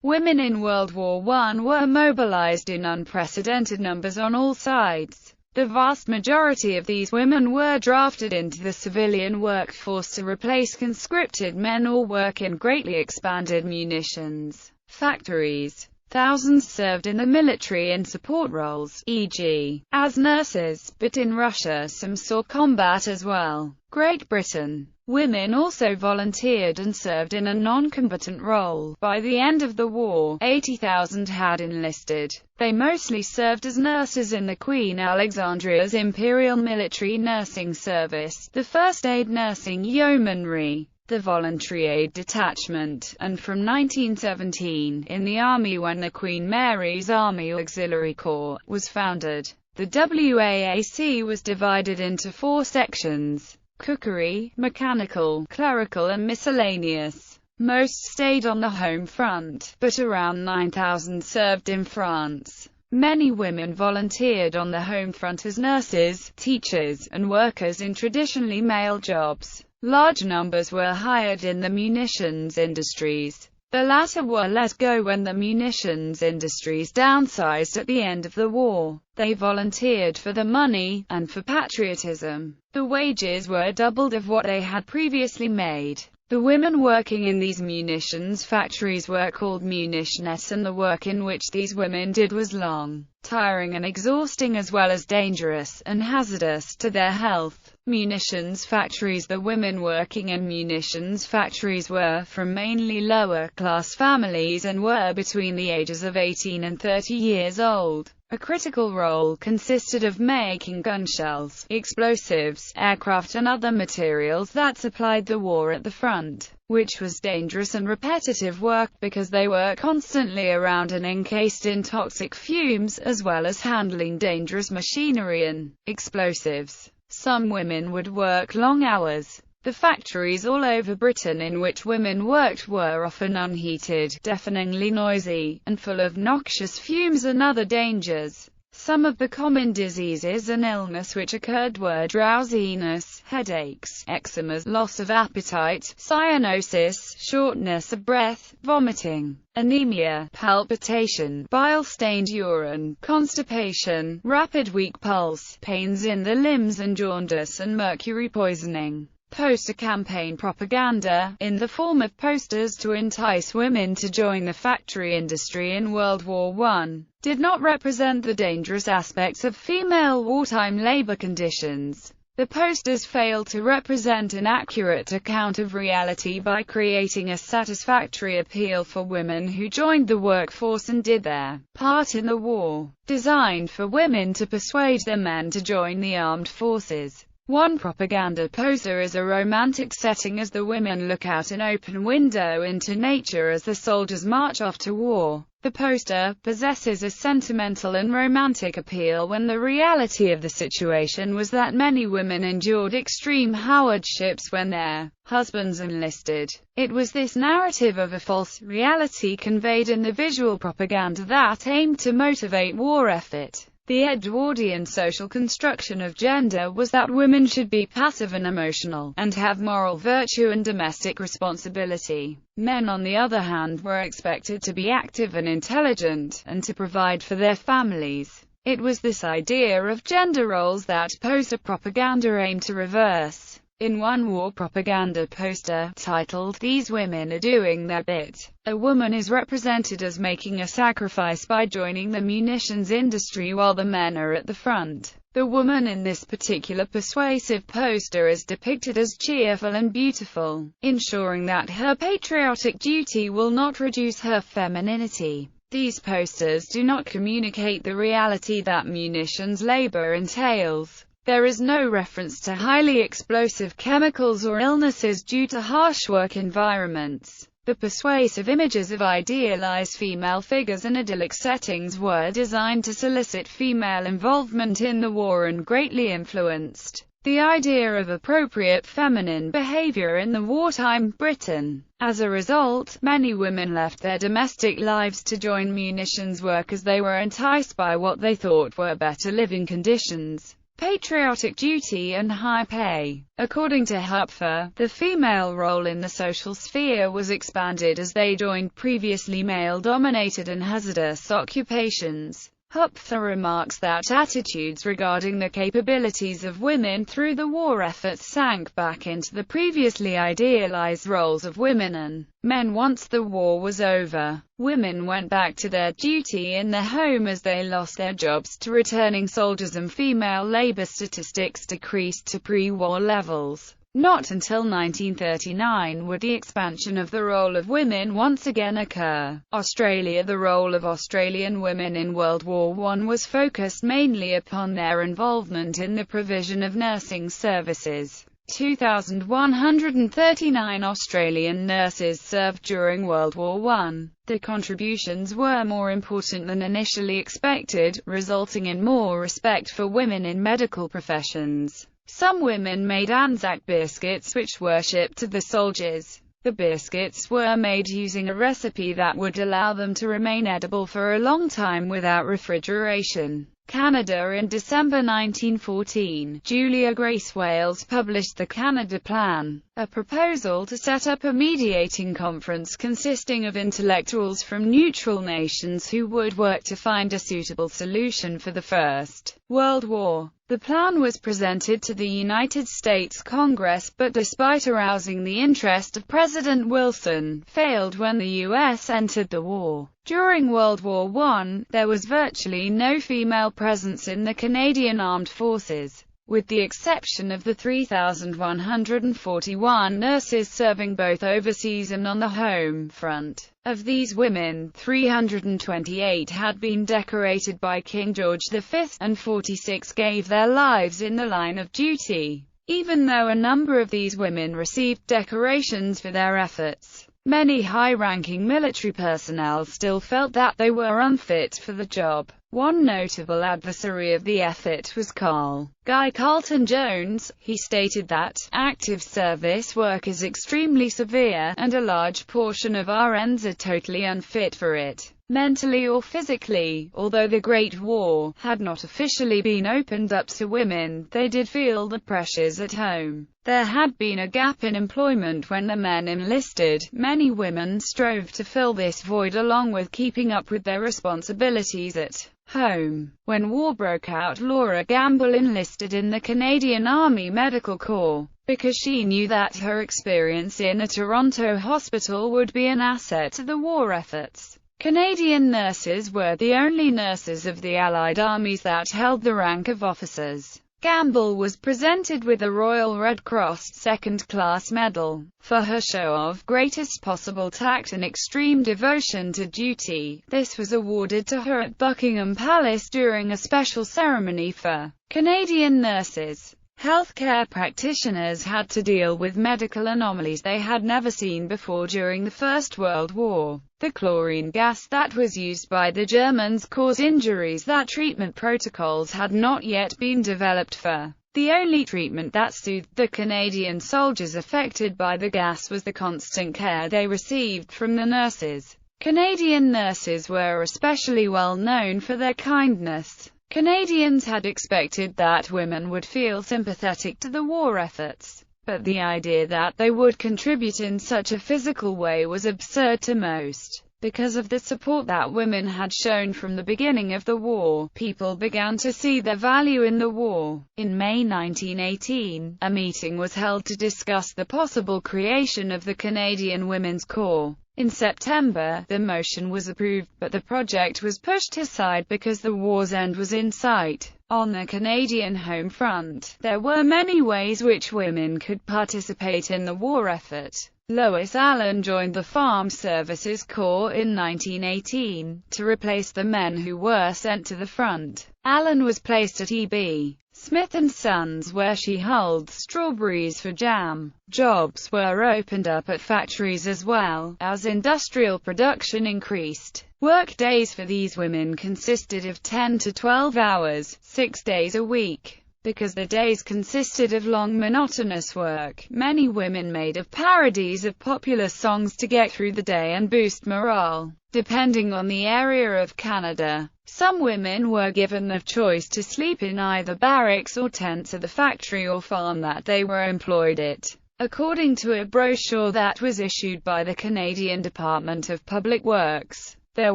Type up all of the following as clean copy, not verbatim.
Women in World War I were mobilized in unprecedented numbers on all sides. The vast majority of these women were drafted into the civilian workforce to replace conscripted men or work in greatly expanded munitions factories. Thousands served in the military in support roles, e.g., as nurses, but in Russia some saw combat as well. Great Britain. Women also volunteered and served in a non-combatant role. By the end of the war, 80,000 had enlisted. They mostly served as nurses in the Queen Alexandria's Imperial Military Nursing Service, the First Aid Nursing Yeomanry, the Voluntary Aid Detachment, and from 1917, in the Army when the Queen Mary's Army Auxiliary Corps was founded. The WAAC was divided into 4 sections: cookery, mechanical, clerical and miscellaneous. Most stayed on the home front, but around 9,000 served in France. Many women volunteered on the home front as nurses, teachers, and workers in traditionally male jobs. Large numbers were hired in the munitions industries. The latter were let go when the munitions industries downsized at the end of the war. They volunteered for the money, and for patriotism. The wages were doubled of what they had previously made. The women working in these munitions factories were called munitionettes, and the work in which these women did was long, tiring and exhausting, as well as dangerous and hazardous to their health. Munitions factories. The women working in munitions factories were from mainly lower-class families and were between the ages of 18 and 30 years old. A critical role consisted of making gunshells, explosives, aircraft and other materials that supplied the war at the front, which was dangerous and repetitive work because they were constantly around and encased in toxic fumes, as well as handling dangerous machinery and explosives. Some women would work long hours. The factories all over Britain in which women worked were often unheated, deafeningly noisy, and full of noxious fumes and other dangers. Some of the common diseases and illness which occurred were drowsiness, headaches, eczema, loss of appetite, cyanosis, shortness of breath, vomiting, anemia, palpitation, bile-stained urine, constipation, rapid weak pulse, pains in the limbs and jaundice and mercury poisoning. Poster campaign propaganda, in the form of posters to entice women to join the factory industry in World War I, did not represent the dangerous aspects of female wartime labor conditions. The posters failed to represent an accurate account of reality by creating a satisfactory appeal for women who joined the workforce and did their part in the war. Designed for women to persuade their men to join the armed forces. One propaganda poster is a romantic setting as the women look out an open window into nature as the soldiers march off to war. The poster possesses a sentimental and romantic appeal when the reality of the situation was that many women endured extreme hardships when their husbands enlisted. It was this narrative of a false reality conveyed in the visual propaganda that aimed to motivate war effort. The Edwardian social construction of gender was that women should be passive and emotional, and have moral virtue and domestic responsibility. Men, on the other hand, were expected to be active and intelligent, and to provide for their families. It was this idea of gender roles that poster propaganda aimed to reverse. In one war propaganda poster, titled, "These Women Are Doing Their Bit," a woman is represented as making a sacrifice by joining the munitions industry while the men are at the front. The woman in this particular persuasive poster is depicted as cheerful and beautiful, ensuring that her patriotic duty will not reduce her femininity. These posters do not communicate the reality that munitions labor entails. There is no reference to highly explosive chemicals or illnesses due to harsh work environments. The persuasive images of idealized female figures and idyllic settings were designed to solicit female involvement in the war and greatly influenced the idea of appropriate feminine behavior in the wartime Britain. As a result, many women left their domestic lives to join munitions work as they were enticed by what they thought were better living conditions. patriotic duty and high pay. According to Hupfer, the female role in the social sphere was expanded as they joined previously male-dominated and hazardous occupations. Hupfer remarks that attitudes regarding the capabilities of women through the war efforts sank back into the previously idealized roles of women and men once the war was over. Women went back to their duty in the home as they lost their jobs to returning soldiers, and female labor statistics decreased to pre-war levels. Not until 1939 would the expansion of the role of women once again occur. Australia. The role of Australian women in World War I was focused mainly upon their involvement in the provision of nursing services. 2,139 Australian nurses served during World War I. The contributions were more important than initially expected, resulting in more respect for women in medical professions. Some women made Anzac biscuits which were shipped to the soldiers. The biscuits were made using a recipe that would allow them to remain edible for a long time without refrigeration. Canada. In December 1914, Julia Grace Wales published the Canada Plan, a proposal to set up a mediating conference consisting of intellectuals from neutral nations who would work to find a suitable solution for the First World War. The plan was presented to the United States Congress, but despite arousing the interest of President Wilson, failed when the U.S. entered the war. During World War I, there was virtually no female presence in the Canadian Armed Forces, with the exception of the 3,141 nurses serving both overseas and on the home front. Of these women, 328 had been decorated by King George V, and 46 gave their lives in the line of duty. Even though a number of these women received decorations for their efforts, many high-ranking military personnel still felt that they were unfit for the job. One notable adversary of the effort was Guy Carlton Jones. He stated that active service work is extremely severe, and a large portion of RNs are totally unfit for it, mentally or physically. Although the Great War had not officially been opened up to women, they did feel the pressures at home. There had been a gap in employment when the men enlisted. Many women strove to fill this void along with keeping up with their responsibilities at home. When war broke out, Laura Gamble enlisted in the Canadian Army Medical Corps, because she knew that her experience in a Toronto hospital would be an asset to the war efforts. Canadian nurses were the only nurses of the Allied armies that held the rank of officers. Gamble was presented with a Royal Red Cross second-class medal for her show of greatest possible tact and extreme devotion to duty. This was awarded to her at Buckingham Palace during a special ceremony for Canadian nurses. Healthcare practitioners had to deal with medical anomalies they had never seen before during the First World War. The chlorine gas that was used by the Germans caused injuries that treatment protocols had not yet been developed for. The only treatment that soothed the Canadian soldiers affected by the gas was the constant care they received from the nurses. Canadian nurses were especially well known for their kindness. Canadians had expected that women would feel sympathetic to the war efforts, but the idea that they would contribute in such a physical way was absurd to most. Because of the support that women had shown from the beginning of the war, people began to see their value in the war. In May 1918, a meeting was held to discuss the possible creation of the Canadian Women's Corps. In September, the motion was approved, but the project was pushed aside because the war's end was in sight. On the Canadian home front, there were many ways which women could participate in the war effort. Lois Allen joined the Farm Services Corps in 1918, to replace the men who were sent to the front. Allen was placed at E.B. Smith & Sons, where she hulled strawberries for jam. Jobs were opened up at factories as well, as industrial production increased. Work days for these women consisted of 10 to 12 hours, 6 days a week. Because the days consisted of long monotonous work, many women made up parodies of popular songs to get through the day and boost morale. Depending on the area of Canada, Some women were given the choice to sleep in either barracks or tents at the factory or farm that they were employed at. According to a brochure that was issued by the Canadian Department of Public Works, there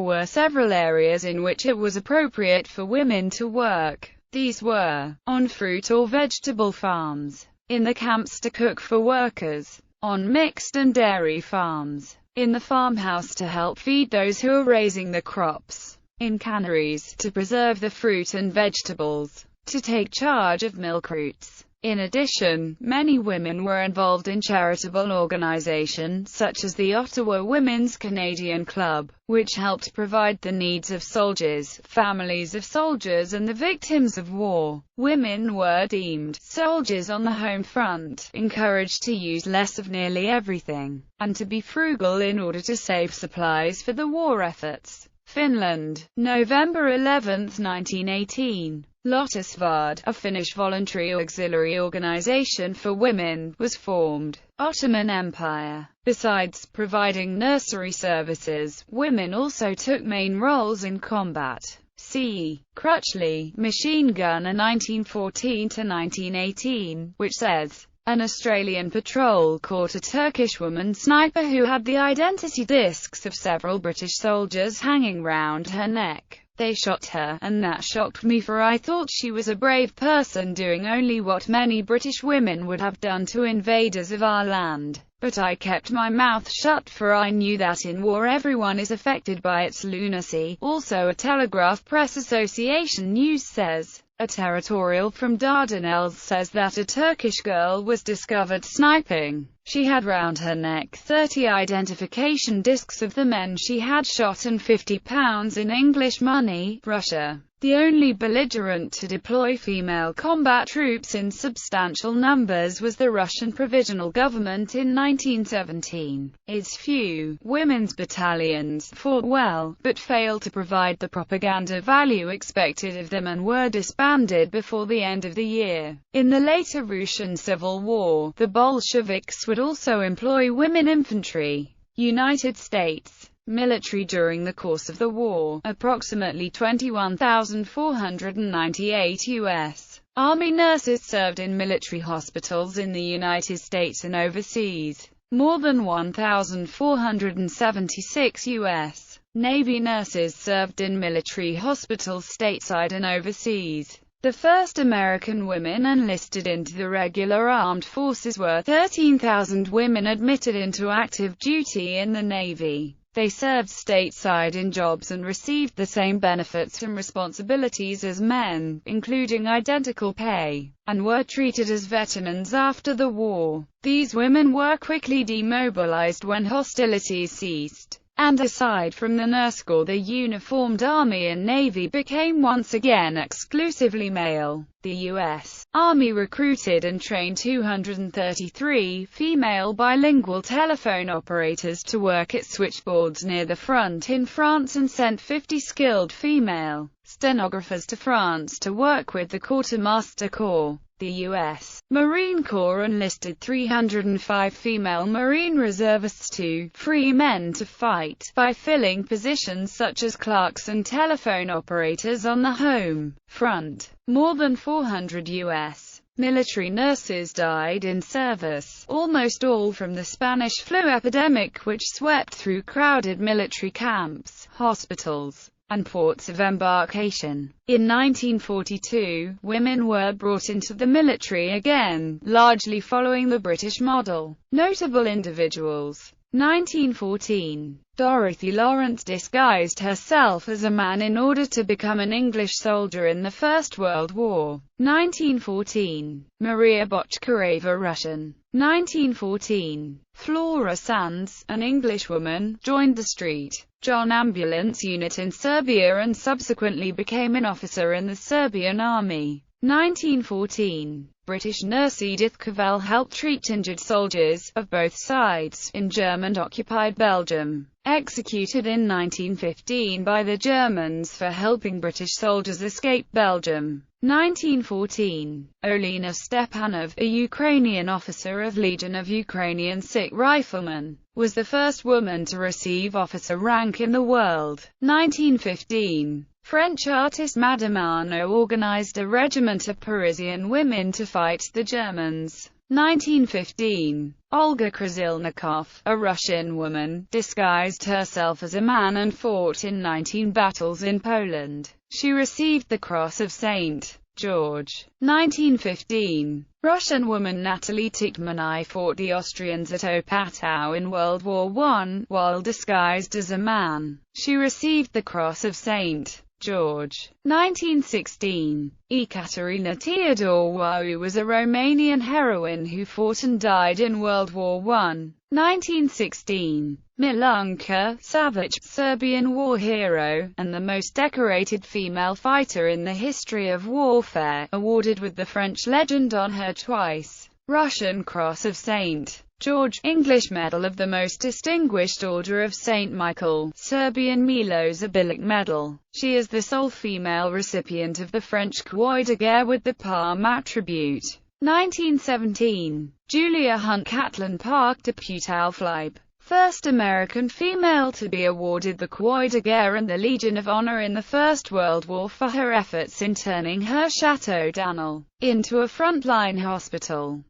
were several areas in which it was appropriate for women to work. These were on fruit or vegetable farms, in the camps to cook for workers, on mixed and dairy farms, in the farmhouse to help feed those who are raising the crops, in canneries to preserve the fruit and vegetables, to take charge of milk routes. In addition, many women were involved in charitable organizations such as the Ottawa Women's Canadian Club, which helped provide the needs of soldiers, families of soldiers and the victims of war. Women were deemed soldiers on the home front, encouraged to use less of nearly everything, and to be frugal in order to save supplies for the war efforts. Finland, November 11, 1918. Lottasvard, a Finnish voluntary auxiliary organization for women, was formed. Ottoman Empire. Besides providing nursery services, women also took main roles in combat. See Crutchley, Machine Gunner 1914–1918, which says, an Australian patrol caught a Turkish woman sniper who had the identity discs of several British soldiers hanging round her neck. They shot her, and that shocked me, for I thought she was a brave person doing only what many British women would have done to invaders of our land. But I kept my mouth shut, for I knew that in war everyone is affected by its lunacy. Also, a Telegraph Press Association news says, a territorial from Dardanelles says that a Turkish girl was discovered sniping. She had round her neck 30 identification discs of the men she had shot and £50 in English money. Russia, the only belligerent to deploy female combat troops in substantial numbers, was the Russian Provisional Government in 1917. Its few women's battalions fought well, but failed to provide the propaganda value expected of them and were disbanded before the end of the year. In the later Russian Civil War, the Bolsheviks would also employ women infantry. United States military. During the course of the war, approximately 21,498 U.S. Army nurses served in military hospitals in the United States and overseas. More than 1,476 U.S. Navy nurses served in military hospitals stateside and overseas. The first American women enlisted into the regular armed forces were 13,000 women admitted into active duty in the Navy. They served stateside in jobs and received the same benefits and responsibilities as men, including identical pay, and were treated as veterans after the war. These women were quickly demobilized when hostilities ceased, and aside from the Nurse Corps, the uniformed Army and Navy became once again exclusively male. The U.S. Army recruited and trained 233 female bilingual telephone operators to work at switchboards near the front in France, and sent 50 skilled female stenographers to France to work with the Quartermaster Corps. The U.S. Marine Corps enlisted 305 female Marine reservists to free men to fight, by filling positions such as clerks and telephone operators on the home front. More than 400 U.S. military nurses died in service, almost all from the Spanish flu epidemic, which swept through crowded military camps, hospitals, and ports of embarkation. In 1942, women were brought into the military again, largely following the British model. Notable individuals. 1914. Dorothy Lawrence disguised herself as a man in order to become an English soldier in the First World War. 1914. Maria Botchkareva, Russian. 1914. Flora Sands, an Englishwoman, joined the Street John ambulance unit in Serbia and subsequently became an officer in the Serbian army. 1914. British nurse Edith Cavell helped treat injured soldiers, of both sides, in German-occupied Belgium. Executed in 1915 by the Germans for helping British soldiers escape Belgium. 1914. Olena Stepanov, a Ukrainian officer of Legion of Ukrainian Sick Riflemen, was the first woman to receive officer rank in the world. 1915. French artist Madame Arnaud organized a regiment of Parisian women to fight the Germans. 1915. Olga Krasilnikov, a Russian woman, disguised herself as a man and fought in 19 battles in Poland. She received the Cross of St. George. 1915. Russian woman Natalie Tikmanai fought the Austrians at Opatow in World War I, while disguised as a man. She received the Cross of St. George. 1916. Ekaterina Teodorovou was a Romanian heroine who fought and died in World War I. 1916. Milunka Savic, Serbian war hero, and the most decorated female fighter in the history of warfare, awarded with the French Legend on her twice. Russian Cross of St. George, English Medal of the Most Distinguished Order of St. Michael, Serbian Miloš Bilić Medal. She is the sole female recipient of the French Croix de Guerre with the Palm Attribute. 1917. Julia Hunt Catlin Park Deputaufleib, first American female to be awarded the Croix de Guerre and the Legion of Honor in the First World War for her efforts in turning her Chateau d'Anel into a frontline hospital.